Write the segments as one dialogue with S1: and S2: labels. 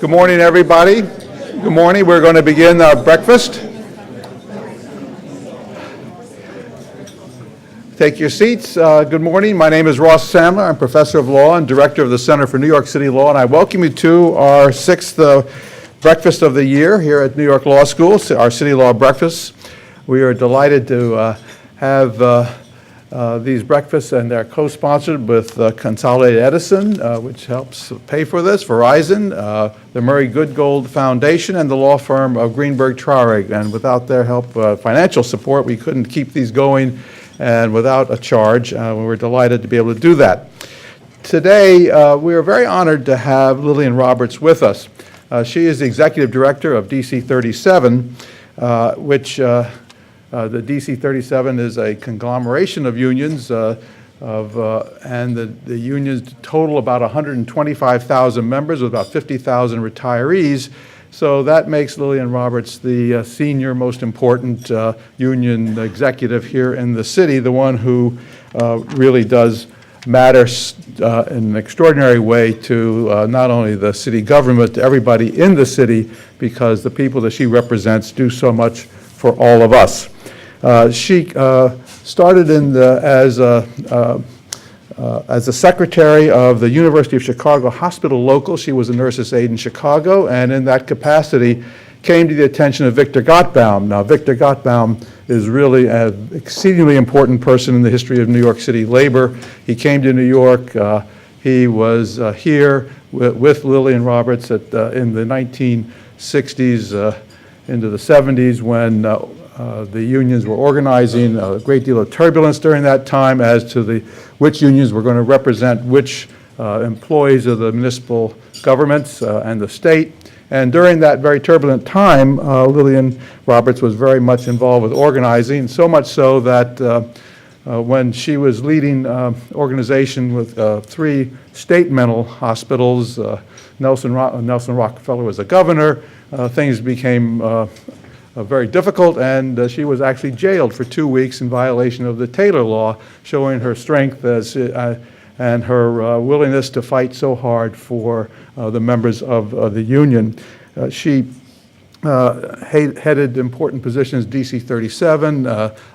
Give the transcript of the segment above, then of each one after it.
S1: Good morning, everybody. Good morning. We're going to begin our breakfast. Take your seats. Good morning. My name is Ross Sandler. I'm professor of law and director of the Center for New York City Law, and I welcome you to our sixth breakfast of the year here at New York Law School, our City Law Breakfast. We are delighted to have these breakfasts, and they're co-sponsored with Consolidated Edison, which helps pay for this, Verizon, the Murray Goodgold Foundation, and the law firm of Greenberg Traurig. And without their help, financial support, we couldn't keep these going, and without a charge. We're delighted to be able to do that. Today, we are very honored to have Lillian Roberts with us. She is the executive director of DC 37, which the DC 37 is a conglomeration of unions, and the unions total about 125,000 members with about 50,000 retirees. So that makes Lillian Roberts the senior, most important union executive here in the city, the one who really does matter in an extraordinary way to not only the city government, but to everybody in the city, because the people that she represents do so much for all of us. She started as a secretary of the University of Chicago Hospital Local. She was a nurse's aide in Chicago, and in that capacity came to the attention of Victor Gottbaum. Now, Victor Gottbaum is really an exceedingly important person in the history of New York City labor. He came to New York. He was here with Lillian Roberts in the 1960s into the 70s when the unions were organizing. A great deal of turbulence during that time as to which unions were going to represent which employees of the municipal governments and the state. And during that very turbulent time, Lillian Roberts was very much involved with organizing, so much so that when she was leading organization with three state mental hospitals, Nelson Rockefeller was a governor, things became very difficult, and she was actually jailed for 2 weeks in violation of the Taylor Law, showing her strength and her willingness to fight so hard for the members of the union. She headed important positions, DC 37,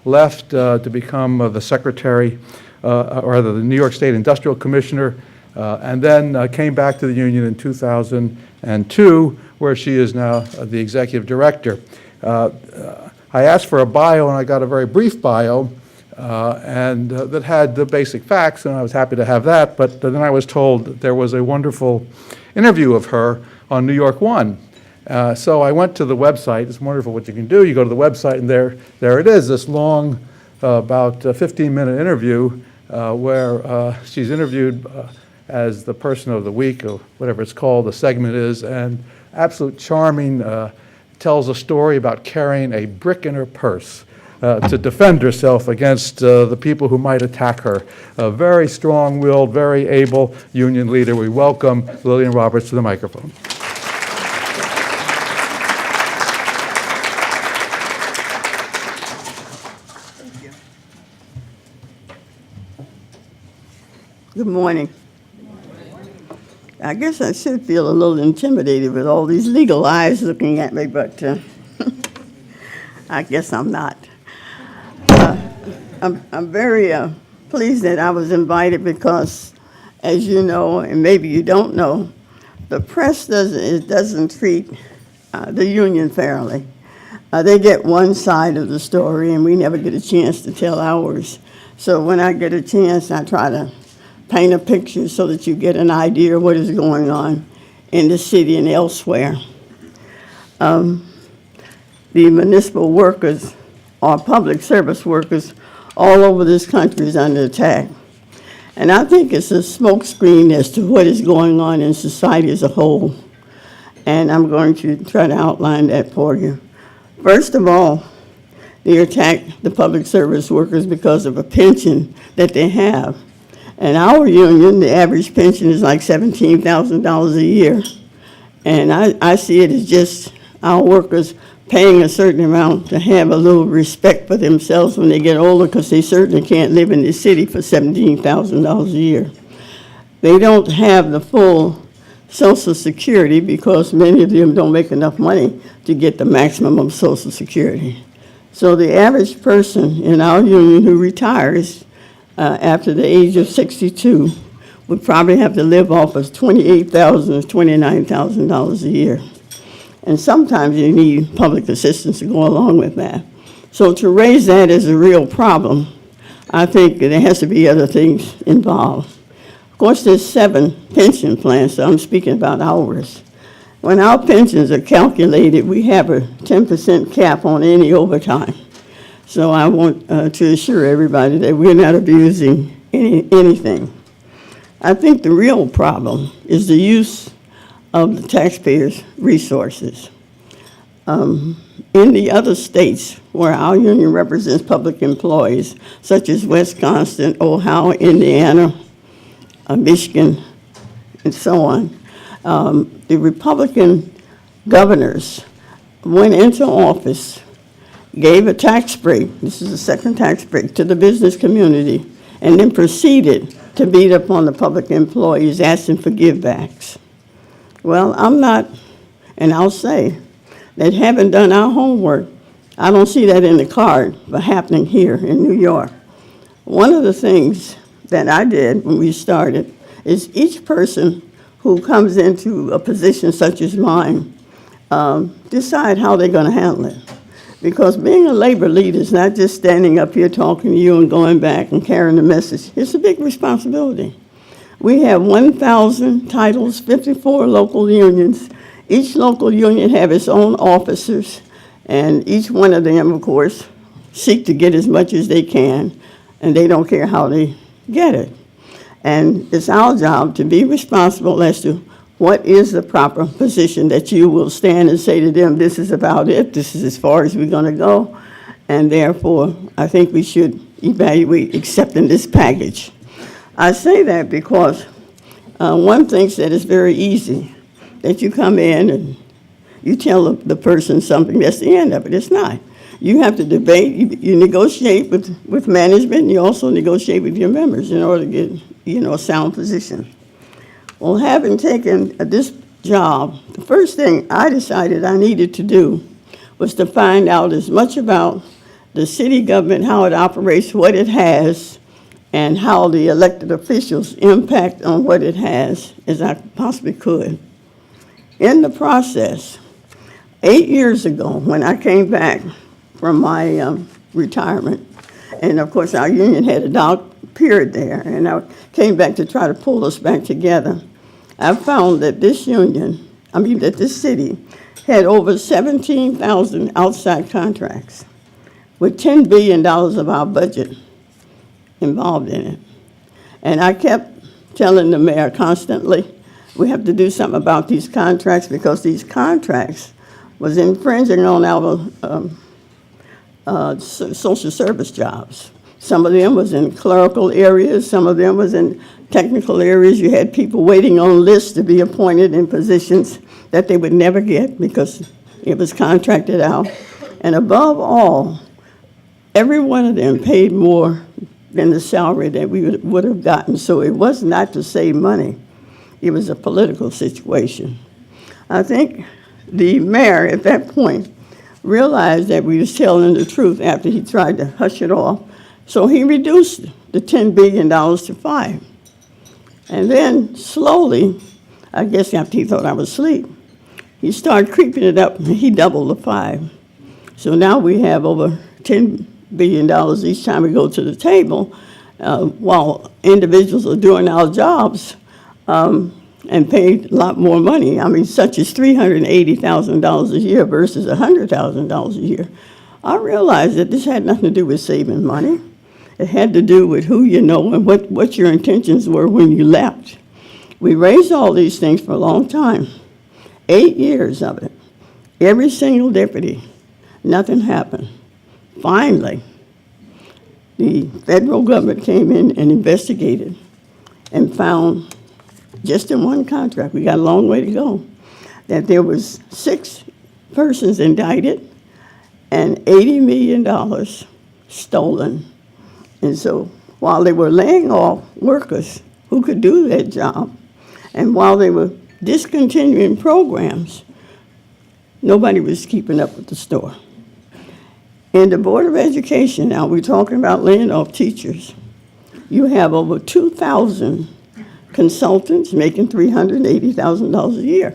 S1: left to become the secretary, or rather the New York State Industrial Commissioner, and then came back to the union in 2002, where she is now the executive director. I asked for a bio, and I got a very brief bio, and that had the basic facts, and I was happy to have that, but then I was told that there was a wonderful interview of her on New York One. So I went to the website. It's wonderful what you can do. You go to the website, and there it is, this long, about 15-minute interview where she's interviewed as the person of the week, or whatever it's called, the segment is, and absolute charming, tells a story about carrying a brick in her purse to defend herself against the people who might attack her. A very strong-willed, very able union leader. We welcome Lillian Roberts to the microphone.
S2: Thank you. Good morning. I guess I should feel a little intimidated with all these legal eyes looking at me, but I guess I'm not. I'm very pleased that I was invited because, as you know, and maybe you don't know, the press doesn't treat the union fairly. They get one side of the story, and we never get a chance to tell ours. So when I get a chance, I try to paint a picture so that you get an idea of what is going on in the city and elsewhere. The municipal workers or public service workers all over this country is under attack. And I think it's a smokescreen as to what is going on in society as a whole. And I'm going to try to outline that for you. First of all, they attack the public service workers because of a pension that they have. In our union, the average pension is like $17,000 a year. And I see it as just our workers paying a certain amount to have a little respect for themselves when they get older, because they certainly can't live in the city for $17,000 a year. They don't have the full Social Security because many of them don't make enough money to get the maximum of Social Security. So the average person in our union who retires after the age of 62 would probably have to live off of $28,000 or $29,000 a year. And sometimes you need public assistance to go along with that. So to raise that is a real problem. I think there has to be other things involved. Of course, there's 7 pension plans, so I'm speaking about ours. When our pensions are calculated, we have a 10% cap on any overtime. So I want to assure everybody that we're not abusing anything. I think the real problem is the use of the taxpayers' resources. In the other states where our union represents public employees, such as Wisconsin, Ohio, Indiana, Michigan, and so on, the Republican governors went into office, gave a tax break, this is the second tax break, to the business community, and then proceeded to beat up on the public employees, asking for givebacks. Well, I'm not, and I'll say, that haven't done our homework. I don't see that in the card, but happening here in New York. One of the things that I did when we started is each person who comes into a position such as mine decide how they're going to handle it. Because being a labor leader is not just standing up here talking to you and going back and carrying the message. It's a big responsibility. We have 1,000 titles, 54 local unions. Each local union have its own officers, and each one of them, of course, seek to get as much as they can, and they don't care how they get it. And it's our job to be responsible as to what is the proper position that you will stand and say to them, this is about it, this is as far as we're going to go, and therefore, I think we should evaluate accepting this package. I say that because one thinks that it's very easy, that you come in and you tell the person something, that's the end of it. It's not. You have to debate, you negotiate with management, and you also negotiate with your members in order to get, a sound position. Well, having taken this job, the first thing I decided I needed to do was to find out as much about the city government, how it operates, what it has, and how the elected officials impact on what it has as I possibly could. In the process, 8 years ago, when I came back from my retirement, and of course our union had a dark period there, and I came back to try to pull us back together, I found that this city had over 17,000 outside contracts with $10 billion of our budget involved in it. And I kept telling the mayor constantly, we have to do something about these contracts because these contracts was infringing on our social service jobs. Some of them was in clerical areas, some of them was in technical areas. You had people waiting on lists to be appointed in positions that they would never get because it was contracted out. And above all, every one of them paid more than the salary that we would have gotten. So it was not to save money. It was a political situation. I think the mayor at that point realized that we was telling the truth after he tried to hush it off. So he reduced the $10 billion to $5 billion. And then slowly, I guess after he thought I was asleep, he started creeping it up, and he doubled the $5 billion. So now we have over $10 billion each time we go to the table, while individuals are doing our jobs and paid a lot more money. I mean, such as $380,000 a year versus $100,000 a year. I realized that this had nothing to do with saving money. It had to do with who you know and what your intentions were when you left. We raised all these things for a long time, 8 years of it. Every single deputy, nothing happened. Finally, the federal government came in and investigated and found, just in one contract, we got a long way to go, that there was 6 persons indicted and $80 million stolen. And so while they were laying off workers who could do that job, and while they were discontinuing programs, nobody was keeping up with the store. In the Board of Education, now we're talking about laying off teachers, you have over 2,000 consultants making $380,000 a year.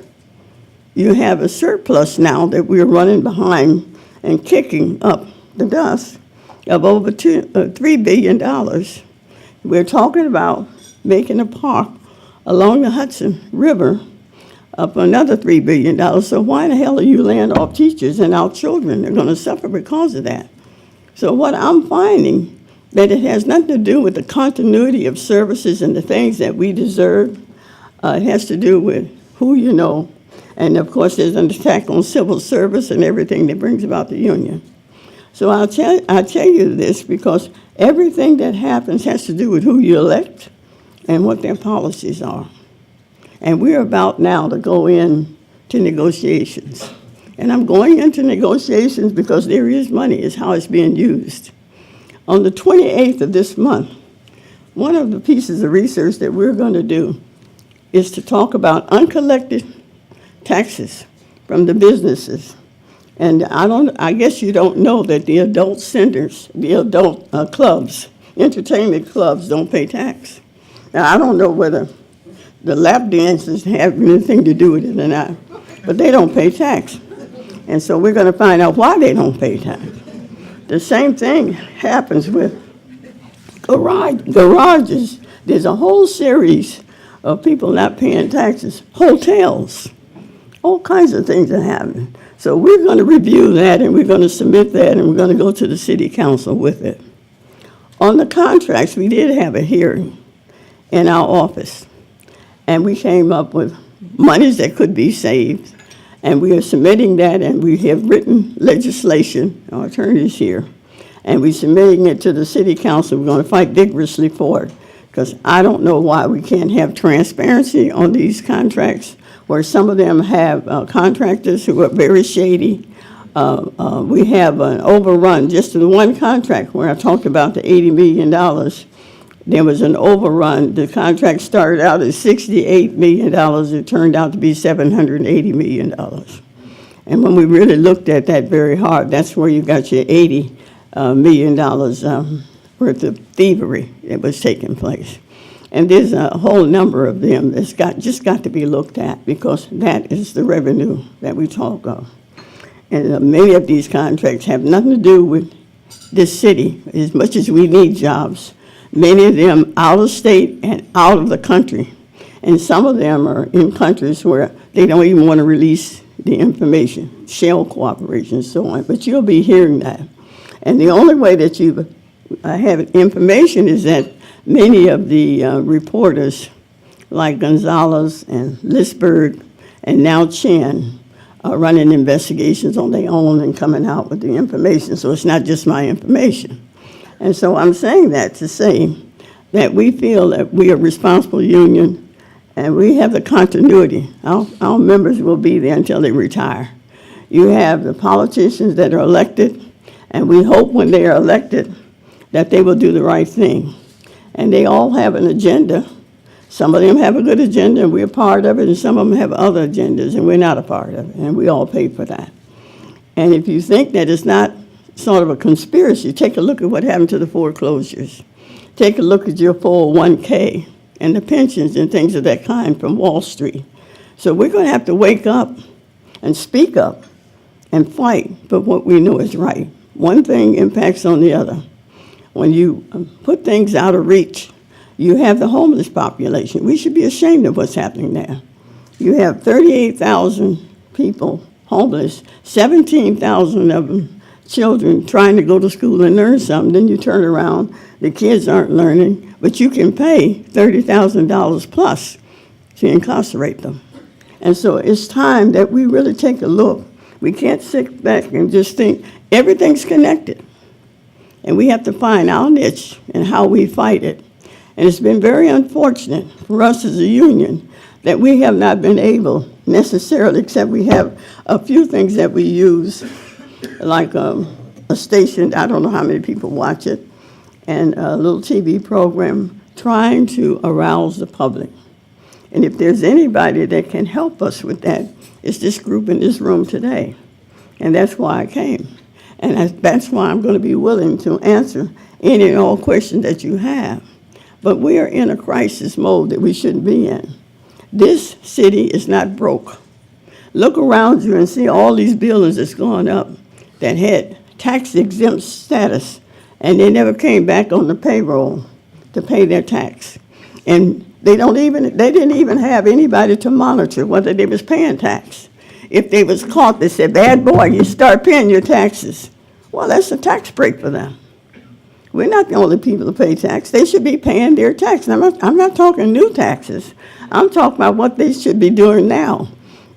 S2: You have a surplus now that we're running behind and kicking up the dust of over $3 billion. We're talking about making a park along the Hudson River up another $3 billion. So why the hell are you laying off teachers, and our children are going to suffer because of that? So what I'm finding, that it has nothing to do with the continuity of services and the things that we deserve. It has to do with who you know. And of course, there's an attack on civil service and everything that brings about the union. So I'll tell you this because everything that happens has to do with who you elect and what their policies are. And we're about now to go in to negotiations. And I'm going into negotiations because there is money, is how it's being used. On the 28th of this month, one of the pieces of research that we're going to do is to talk about uncollected taxes from the businesses. And I guess you don't know that the adult centers, the adult clubs, entertainment clubs don't pay tax. Now, I don't know whether the lap dances have anything to do with it or not, but they don't pay tax. And so we're going to find out why they don't pay tax. The same thing happens with garages. There's a whole series of people not paying taxes. Hotels, all kinds of things are happening. So we're going to review that, and we're going to submit that, and we're going to go to the city council with it. On the contracts, we did have a hearing in our office, and we came up with monies that could be saved, and we are submitting that, and we have written legislation, our attorney's here, and we're submitting it to the city council. We're going to fight vigorously for it, because I don't know why we can't have transparency on these contracts, where some of them have contractors who are very shady. We have an overrun. Just in one contract where I talked about the $80 million, there was an overrun. The contract started out at $68 million. It turned out to be $780 million. And when we really looked at that very hard, that's where you got your $80 million worth of thievery that was taking place. And there's a whole number of them that's just got to be looked at, because that is the revenue that we talk of. And many of these contracts have nothing to do with this city, as much as we need jobs. Many of them out of state and out of the country. And some of them are in countries where they don't even want to release the information, shell cooperation and so on. But you'll be hearing that. And the only way that you have information is that many of the reporters, like Gonzalez and Lisberg and now Chen, are running investigations on their own and coming out with the information. So it's not just my information. And so I'm saying that to say that we feel that we are a responsible union and we have the continuity. Our members will be there until they retire. You have the politicians that are elected, and we hope when they are elected that they will do the right thing. And they all have an agenda. Some of them have a good agenda, and we're part of it, and some of them have other agendas, and we're not a part of it, and we all pay for that. And if you think that it's not sort of a conspiracy, take a look at what happened to the foreclosures. Take a look at your 401k and the pensions and things of that kind from Wall Street. So we're going to have to wake up and speak up and fight for what we know is right. One thing impacts on the other. When you put things out of reach, you have the homeless population. We should be ashamed of what's happening there. You have 38,000 people homeless, 17,000 of them children trying to go to school and learn something. Then you turn around, the kids aren't learning, but you can pay $30,000 plus to incarcerate them. And so it's time that we really take a look. We can't sit back and just think everything's connected. And we have to find our niche and how we fight it. And it's been very unfortunate for us as a union that we have not been able necessarily, except we have a few things that we use, like a station, I don't know how many people watch it, and a little TV program trying to arouse the public. And if there's anybody that can help us with that, it's this group in this room today. And that's why I came. And that's why I'm going to be willing to answer any and all questions that you have. But we are in a crisis mode that we shouldn't be in. This city is not broke. Look around you and see all these buildings that's gone up that had tax-exempt status, and they never came back on the payroll to pay their tax. And they didn't even have anybody to monitor whether they was paying tax. If they was caught, they said, bad boy, you start paying your taxes. Well, that's a tax break for them. We're not the only people to pay tax. They should be paying their tax. I'm not talking new taxes. I'm talking about what they should be doing now.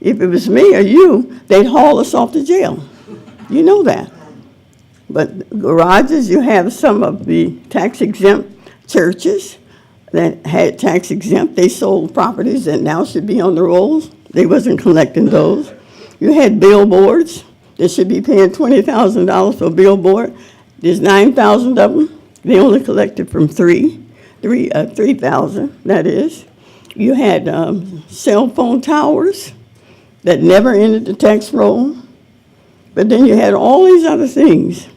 S2: If it was me or you, they'd haul us off to jail. You know that. But garages, you have some of the tax-exempt churches that had tax-exempt. They sold properties that now should be on the rolls. They wasn't collecting those. You had billboards. They should be paying $20,000 for a billboard. There's 9,000 of them. They only collected from 3,000, that is. You had cell phone towers that never entered the tax roll. But then you had all these other things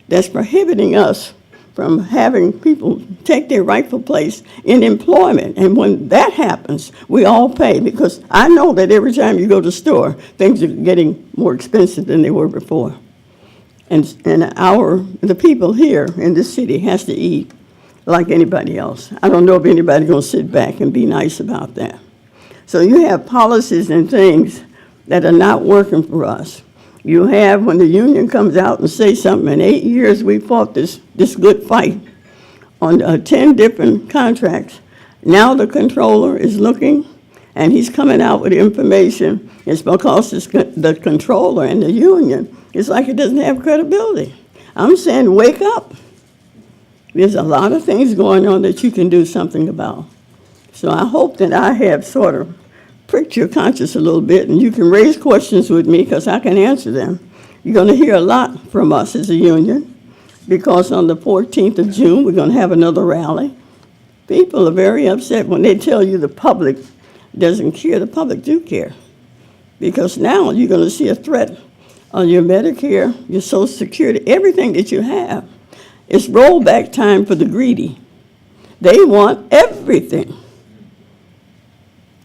S2: that's prohibiting us from having people take their rightful place in employment. And when that happens, we all pay, because I know that every time you go to the store, things are getting more expensive than they were before. And the people here in this city has to eat like anybody else. I don't know if anybody's going to sit back and be nice about that. So you have policies and things that are not working for us. You have, when the union comes out and say something, in 8 years we fought this good fight on 10 different contracts. Now the controller is looking, and he's coming out with information. It's because the controller and the union, it's like it doesn't have credibility. I'm saying wake up. There's a lot of things going on that you can do something about. So I hope that I have sort of pricked your conscience a little bit, and you can raise questions with me because I can answer them. You're going to hear a lot from us as a union, because on the 14th of June, we're going to have another rally. People are very upset when they tell you the public doesn't care. The public do care, because now you're going to see a threat on your Medicare, your Social Security, everything that you have. It's rollback time for the greedy. They want everything.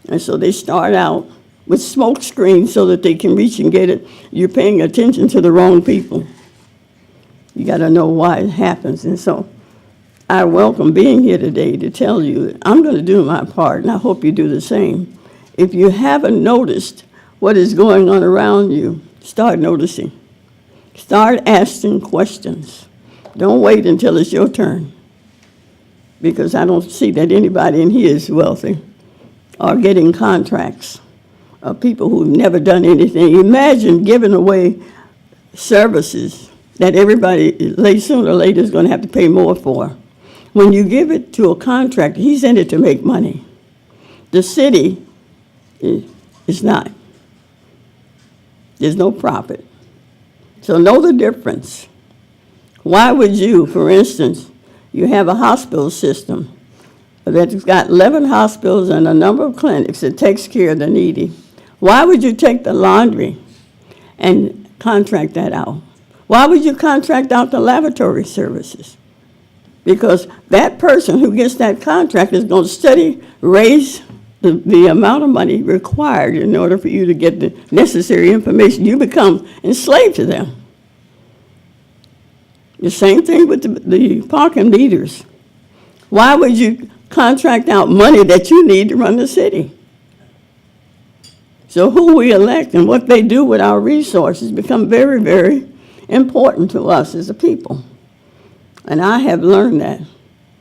S2: And so they start out with smoke screens so that they can reach and get it. You're paying attention to the wrong people. You got to know why it happens. And so I welcome being here today to tell you that I'm going to do my part, and I hope you do the same. If you haven't noticed what is going on around you, start noticing. Start asking questions. Don't wait until it's your turn, because I don't see that anybody in here is wealthy or getting contracts of people who've never done anything. Imagine giving away services that everybody sooner or later is going to have to pay more for. When you give it to a contractor, he's in it to make money. The city is not. There's no profit. So know the difference. Why would you, for instance, you have a hospital system that's got 11 hospitals and a number of clinics that takes care of the needy. Why would you take the laundry and contract that out? Why would you contract out the lavatory services? Because that person who gets that contract is going to raise the amount of money required in order for you to get the necessary information. You become enslaved to them. The same thing with the parking meters. Why would you contract out money that you need to run the city? So who we elect and what they do with our resources become very, very important to us as a people. And I have learned that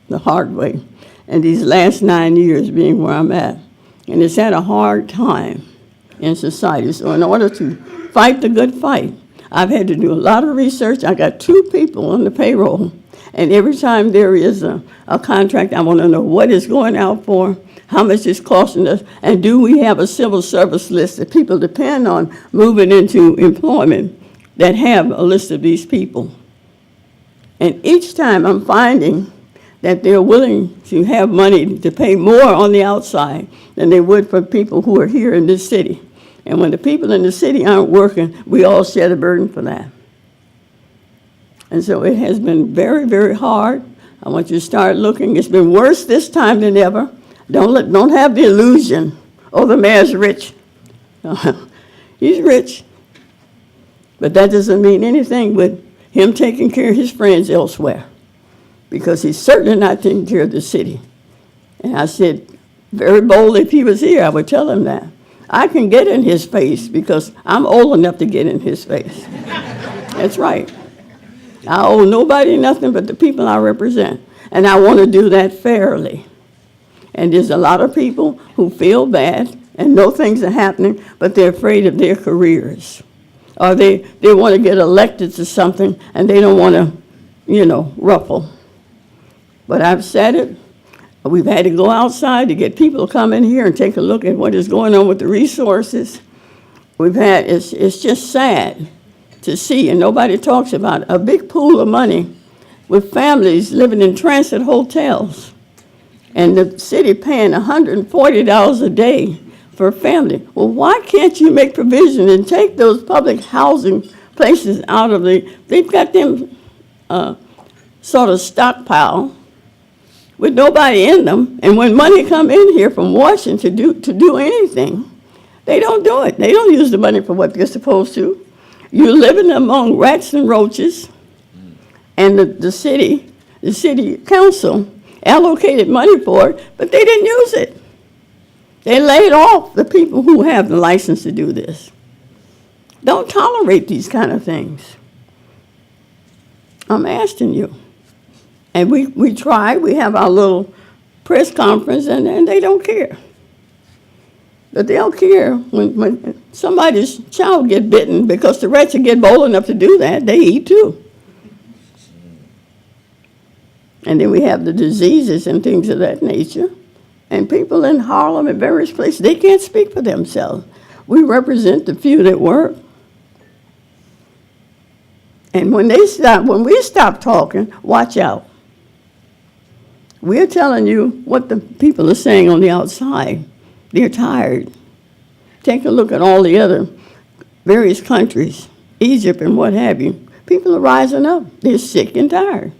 S2: the hard way in these last 9 years being where I'm at. And it's had a hard time in society. So in order to fight the good fight, I've had to do a lot of research. I got 2 people on the payroll. And every time there is a contract, I want to know what it's going out for, how much it's costing us, and do we have a civil service list that people depend on moving into employment that have a list of these people. And each time I'm finding that they're willing to have money to pay more on the outside than they would for people who are here in this city. And when the people in the city aren't working, we all share the burden for that. And so it has been very, very hard. I want you to start looking. It's been worse this time than ever. Don't have the illusion, oh, the mayor's rich. He's rich. But that doesn't mean anything with him taking care of his friends elsewhere, because he's certainly not taking care of the city. And I said very boldly, if he was here, I would tell him that. I can get in his face because I'm old enough to get in his face. That's right. I owe nobody nothing but the people I represent. And I want to do that fairly. And there's a lot of people who feel bad and know things are happening, but they're afraid of their careers. Or they want to get elected to something and they don't want to, ruffle. But I've said it. We've had to go outside to get people to come in here and take a look at what is going on with the resources. It's just sad to see, and nobody talks about it, a big pool of money with families living in transit hotels. And the city paying $140 a day for a family. Well, why can't you make provision and take those public housing places out of they've got them sort of stockpile with nobody in them, and when money come in here from Washington to do anything, they don't do it. They don't use the money for what they're supposed to. You're living among rats and roaches, and the city council allocated money for it, but they didn't use it. They laid off the people who have the license to do this. Don't tolerate these kind of things. I'm asking you. And we try, we have our little press conference, and they don't care. But they'll care when somebody's child get bitten, because the rats that get bold enough to do that, they eat too. And then we have the diseases and things of that nature. And people in Harlem and various places, they can't speak for themselves. We represent the few that work. And when we stop talking, watch out. We're telling you what the people are saying on the outside. They're tired. Take a look at all the other various countries, Egypt and what have you. People are rising up. They're sick and tired.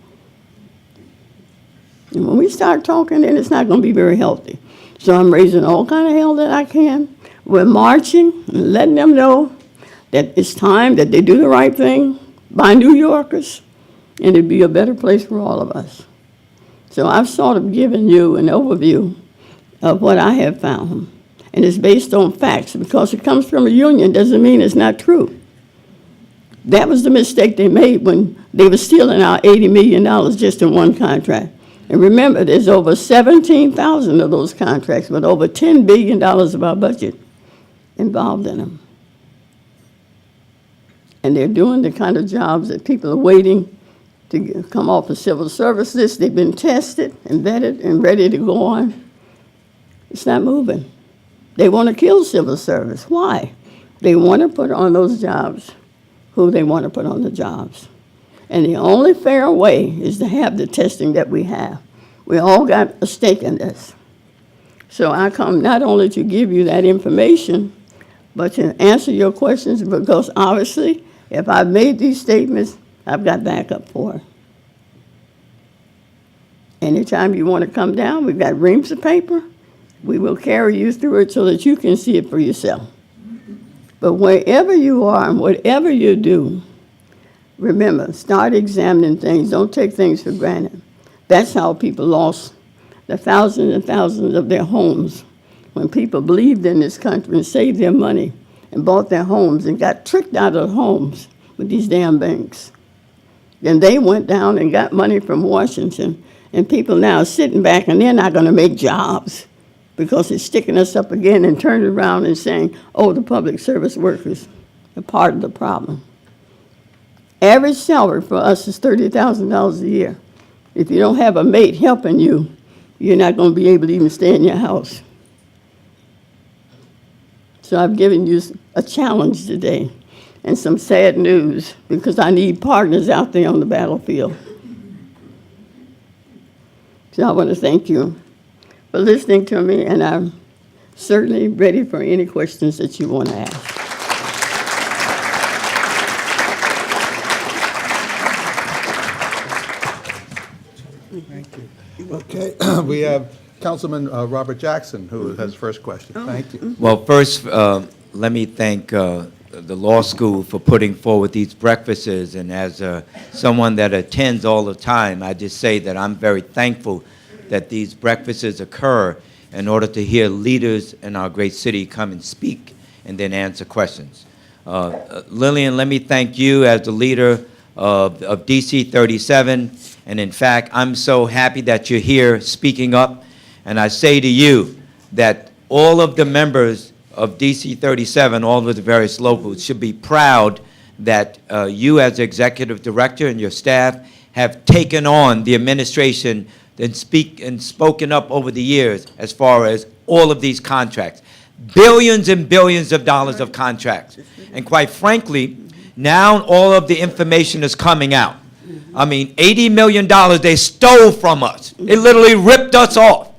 S2: And when we start talking, then it's not going to be very healthy. So I'm raising all kind of hell that I can. We're marching and letting them know that it's time that they do the right thing by New Yorkers, and it'd be a better place for all of us. So I've sort of given you an overview of what I have found. And it's based on facts. Because it comes from a union doesn't mean it's not true. That was the mistake they made when they were stealing our $80 million just in one contract. And remember, there's over 17,000 of those contracts with over $10 billion of our budget involved in them. And they're doing the kind of jobs that people are waiting to come off the civil service list. They've been tested and vetted and ready to go on. It's not moving. They want to kill civil service. Why? They want to put on those jobs who they want to put on the jobs. And the only fair way is to have the testing that we have. We all got a stake in this. So I come not only to give you that information, but to answer your questions, because obviously, if I've made these statements, I've got backup for it. Anytime you want to come down, we've got reams of paper. We will carry you through it so that you can see it for yourself. But wherever you are and whatever you do, remember, start examining things. Don't take things for granted. That's how people lost the thousands and thousands of their homes, when people believed in this country and saved their money and bought their homes and got tricked out of homes with these damn banks. Then they went down and got money from Washington, and people now are sitting back and they're not going to make jobs because it's sticking us up again and turning around and saying, oh, the public service workers are part of the problem. Average salary for us is $30,000 a year. If you don't have a mate helping you, you're not going to be able to even stay in your house. So I've given you a challenge today and some sad news, because I need partners out there on the battlefield. So I want to thank you for listening to me, and I'm certainly ready for any questions that you want to ask.
S1: Okay, we have Councilman Robert Jackson, who has first question. Thank you.
S3: Well, first, let me thank the law school for putting forward these breakfasts, and as someone that attends all the time, I just say that I'm very thankful that these breakfasts occur in order to hear leaders in our great city come and speak and then answer questions. Lillian, let me thank you as the leader of DC 37, and in fact, I'm so happy that you're here speaking up, and I say to you that all of the members of DC 37, all of the various locals, should be proud that you as executive director and your staff have taken on the administration and spoken up over the years as far as all of these contracts. Billions and billions of dollars of contracts. And quite frankly, now all of the information is coming out. I mean, $80 million they stole from us. They literally ripped us off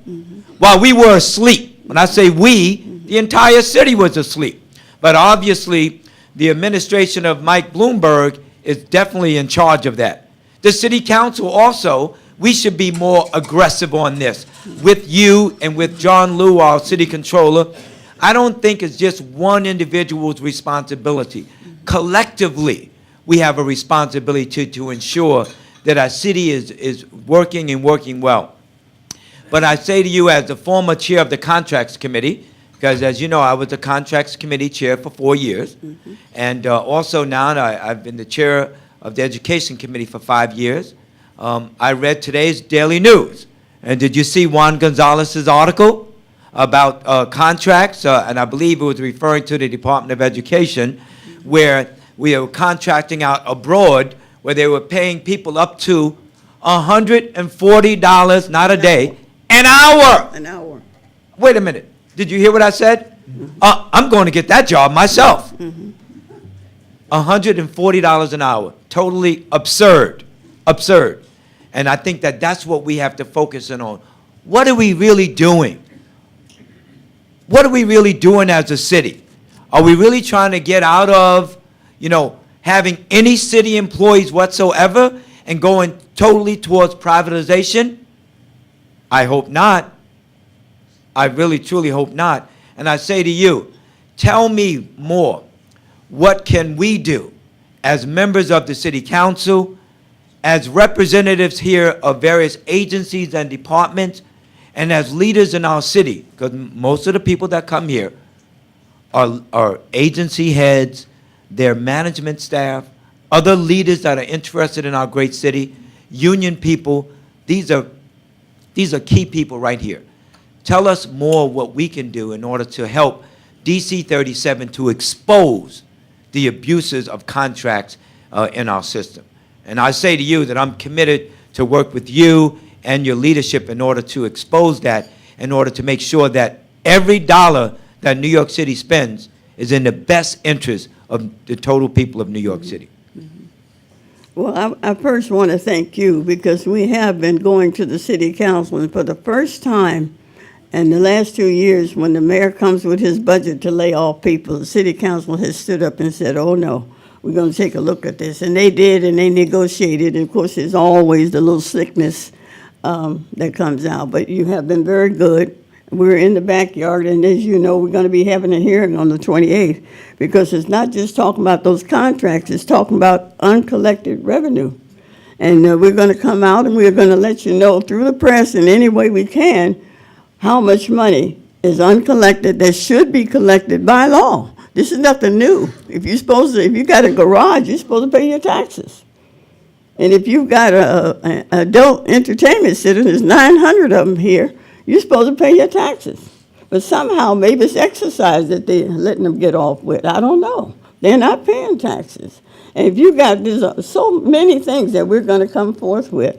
S3: while we were asleep. When I say we, the entire city was asleep. But obviously, the administration of Mike Bloomberg is definitely in charge of that. The city council also, we should be more aggressive on this with you and with John Liu, our city controller. I don't think it's just one individual's responsibility. Collectively, we have a responsibility to ensure that our city is working and working well. But I say to you, as the former chair of the Contracts Committee, because as you know, I was the Contracts Committee chair for 4 years, and also now I've been the chair of the Education Committee for 5 years. I read today's Daily News, and did you see Juan Gonzalez's article about contracts? And I believe it was referring to the Department of Education, where we were contracting out abroad, where they were paying people up to $140, not a day, an hour.
S2: An hour.
S3: Wait a minute. Did you hear what I said? I'm going to get that job myself. $140 an hour. Totally absurd. Absurd. And I think that that's what we have to focus in on. What are we really doing? What are we really doing as a city? Are we really trying to get out of, having any city employees whatsoever and going totally towards privatization? I hope not. I really, truly hope not. And I say to you, tell me more. What can we do as members of the city council, as representatives here of various agencies and departments, and as leaders in our city? Because most of the people that come here are agency heads, their management staff, other leaders that are interested in our great city, union people. These are key people right here. Tell us more what we can do in order to help DC 37 to expose the abuses of contracts in our system. And I say to you that I'm committed to work with you and your leadership in order to expose that, in order to make sure that every dollar that New York City spends is in the best interest of the total people of New York City.
S2: Well, I first want to thank you, because we have been going to the city council, and for the first time in the last 2 years, when the mayor comes with his budget to lay off people, the city council has stood up and said, oh no, we're going to take a look at this. And they did, and they negotiated. And of course, there's always the little sickness that comes out. But you have been very good. We're in the backyard, and as you know, we're going to be having a hearing on the 28th, because it's not just talking about those contracts, it's talking about uncollected revenue. And we're going to come out and we're going to let you know through the press in any way we can how much money is uncollected that should be collected by law. This is nothing new. If you got a garage, you're supposed to pay your taxes. And if you've got a adult entertainment center, there's 900 of them here, you're supposed to pay your taxes. But somehow, maybe it's exercise that they're letting them get off with. I don't know. They're not paying taxes. And if you got, there's so many things that we're going to come forth with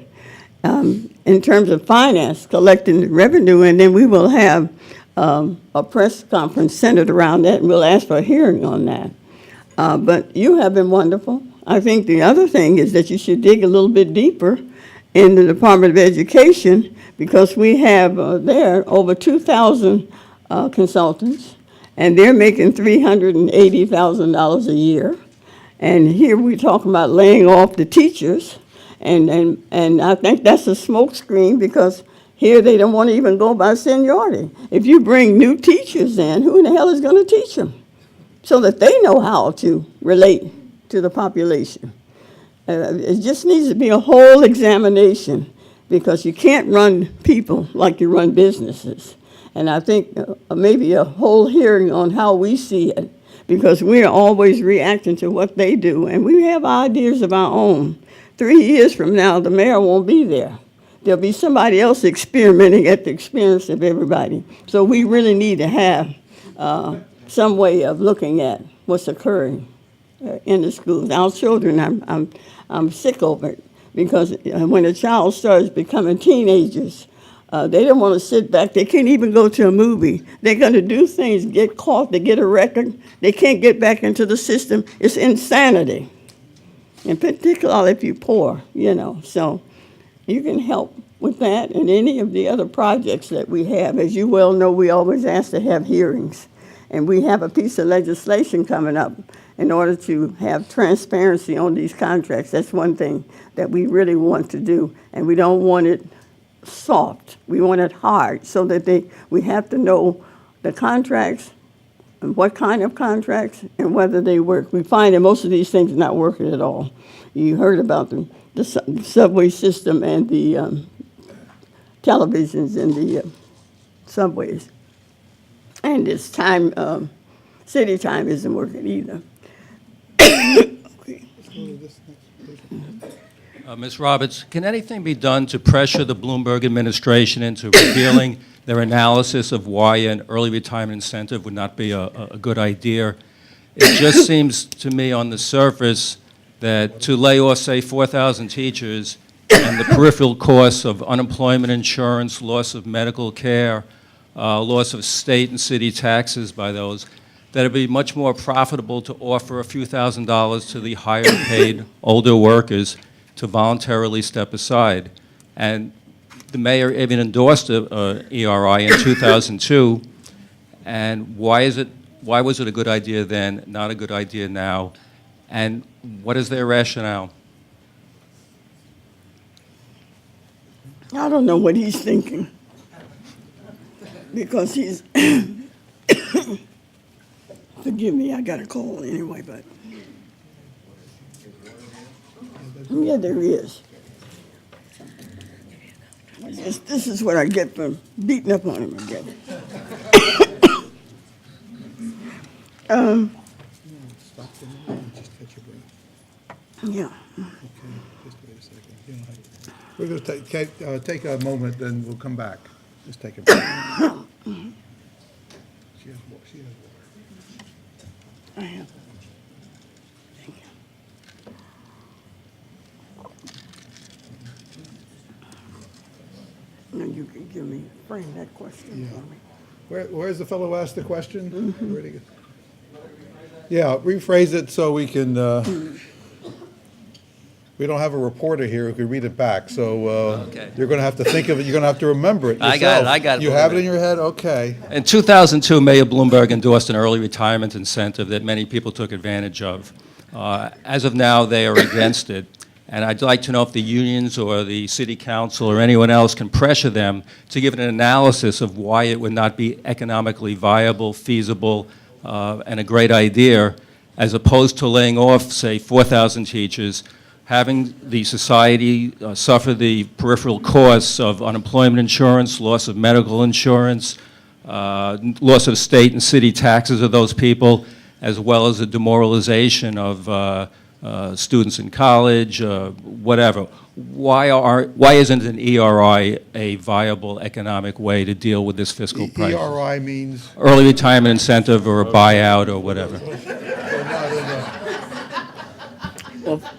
S2: in terms of finance, collecting the revenue, and then we will have a press conference centered around that, and we'll ask for a hearing on that. But you have been wonderful. I think the other thing is that you should dig a little bit deeper in the Department of Education, because we have there over 2,000 consultants, and they're making $380,000 a year. And here we're talking about laying off the teachers, and I think that's a smokescreen, because here they don't want to even go by seniority. If you bring new teachers in, who in the hell is going to teach them? So that they know how to relate to the population. It just needs to be a whole examination, because you can't run people like you run businesses. And I think maybe a whole hearing on how we see it, because we are always reacting to what they do, and we have ideas of our own. 3 years from now, the mayor won't be there. There'll be somebody else experimenting at the expense of everybody. So we really need to have some way of looking at what's occurring in the schools. Our children, I'm sick over it, because when a child starts becoming teenagers, they don't want to sit back. They can't even go to a movie. They're going to do things, get caught, they get a record. They can't get back into the system. It's insanity, and particularly if you're poor, you know. So you can help with that and any of the other projects that we have. As you well know, we always ask to have hearings, and we have a piece of legislation coming up in order to have transparency on these contracts. That's one thing that we really want to do, and we don't want it soft. We want it hard, so that we have to know the contracts and what kind of contracts and whether they work. We find that most of these things are not working at all. You heard about the subway system and the televisions in the subways. And this time, city time isn't working either.
S4: Ms. Roberts, can anything be done to pressure the Bloomberg administration into revealing their analysis of why an early retirement incentive would not be a good idea? It just seems to me on the surface that to lay off, say, 4,000 teachers and the peripheral costs of unemployment insurance, loss of medical care, loss of state and city taxes by those, that it would be much more profitable to offer a few $1,000s to the higher paid older workers to voluntarily step aside. And the mayor even endorsed a ERI in 2002. And why was it a good idea then, not a good idea now? And what is their rationale?
S2: I don't know what he's thinking, because he's, forgive me, I got a cold anyway, but, yeah, there is. This is what I get for beating up on him again. Yeah.
S1: We're going to take a moment, then we'll come back. Just take a break. She has water.
S2: I have. Now you can give me, frame that question for me.
S1: Where's the fellow who asked the question? Where'd he go? Yeah, rephrase it so we can, we don't have a reporter here who can read it back, so
S4: Okay.
S1: you're going to have to think of it, you're going to have to remember it yourself.
S4: I got it.
S1: You have it in your head? Okay.
S4: In 2002, Mayor Bloomberg endorsed an early retirement incentive that many people took advantage of. As of now, they are against it. And I'd like to know if the unions or the city council or anyone else can pressure them to give an analysis of why it would not be economically viable, feasible, and a great idea, as opposed to laying off, say, 4,000 teachers, having the society suffer the peripheral costs of unemployment insurance, loss of medical insurance, loss of state and city taxes of those people, as well as the demoralization of students in college, whatever. Why isn't an ERI a viable economic way to deal with this fiscal crisis?
S1: ERI means?
S4: Early retirement incentive or a buyout or whatever.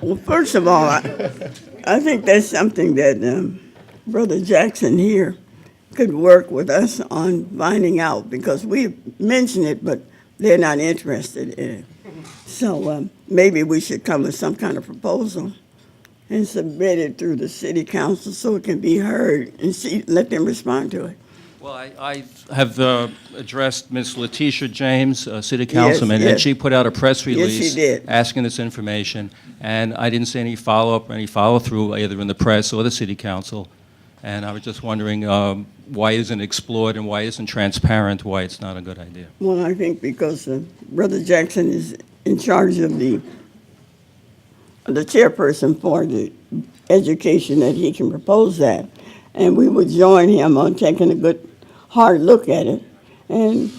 S2: Well, first of all, I think that's something that Brother Jackson here could work with us on finding out, because we mentioned it, but they're not interested in it. So maybe we should come with some kind of proposal and submit it through the city council so it can be heard and let them respond to it.
S4: Well, I have addressed Ms. Letitia James, city councilman, and
S2: yes.
S4: she put out a press
S2: Yes,
S4: release
S2: she did.
S4: asking this information, and I didn't see any follow-up or any follow-through either in the press or the city council. And I was just wondering why isn't it explored and why isn't transparent, why it's not a good idea.
S2: Well, I think because Brother Jackson is in charge of the chairperson for the education, that he can propose that. And we would join him on taking a good, hard look at it. And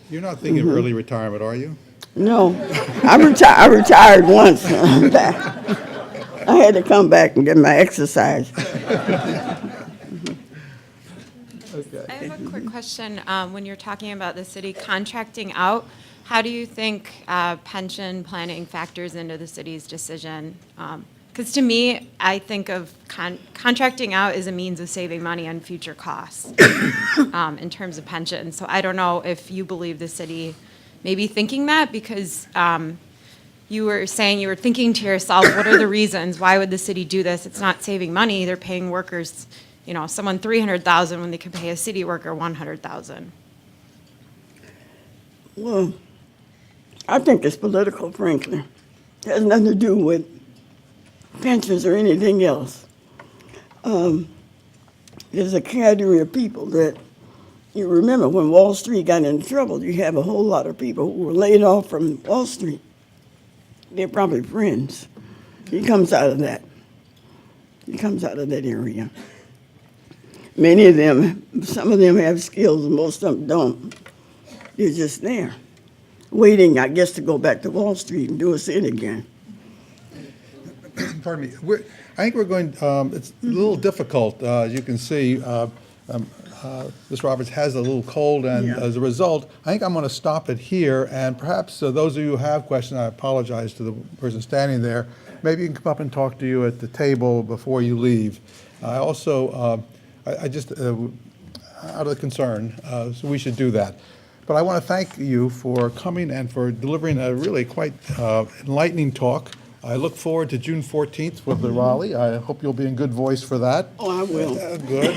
S1: You're not thinking of early retirement, are you?
S2: no, I retired once. I had to come back and get my exercise.
S5: I have a quick question. When you're talking about the city contracting out, how do you think pension planning factors into the city's decision? Because to me, I think of contracting out as a means of saving money on future costs in terms of pension. So I don't know if you believe the city may be thinking that, because you were saying you were thinking to yourself, what are the reasons? Why would the city do this? It's not saving money. They're paying workers, someone $300,000 when they could pay a city worker $100,000.
S2: Well, I think it's political, frankly. It has nothing to do with pensions or anything else. There's a category of people that, you remember when Wall Street got in trouble, you have a whole lot of people who were laid off from Wall Street. They're probably friends. He comes out of that. He comes out of that area. Many of them, some of them have skills and most of them don't. They're just there, waiting, I guess, to go back to Wall Street and do a sit again.
S1: Pardon me. I think we're going, it's a little difficult. As you can see, Ms. Roberts has a little cold, and
S2: Yeah.
S1: as a result, I think I'm going to stop it here. And perhaps those of you who have questions, I apologize to the person standing there, maybe you can come up and talk to you at the table before you leave. I also, I just, out of concern, so we should do that. But I want to thank you for coming and for delivering a really quite enlightening talk. I look forward to June 14th with the Raleigh. I hope you'll be in good voice for that.
S2: Oh, I will.
S1: Good.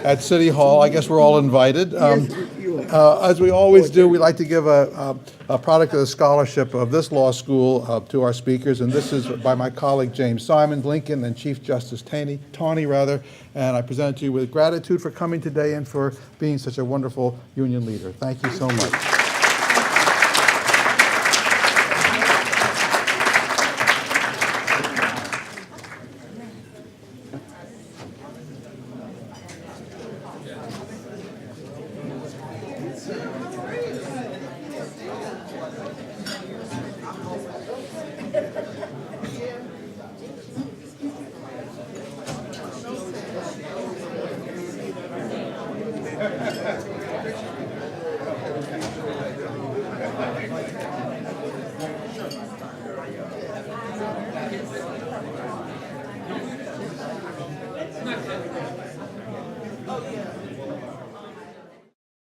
S1: At City Hall, I guess we're all invited.
S2: Yes, you are.
S1: As we always do, we like to give a product of the scholarship of this law school to our speakers, and this is by my colleague James Simon, Lincoln, and Chief Justice Tawney, and I present it to you with gratitude for coming today and for being such a wonderful union leader. Thank you so much.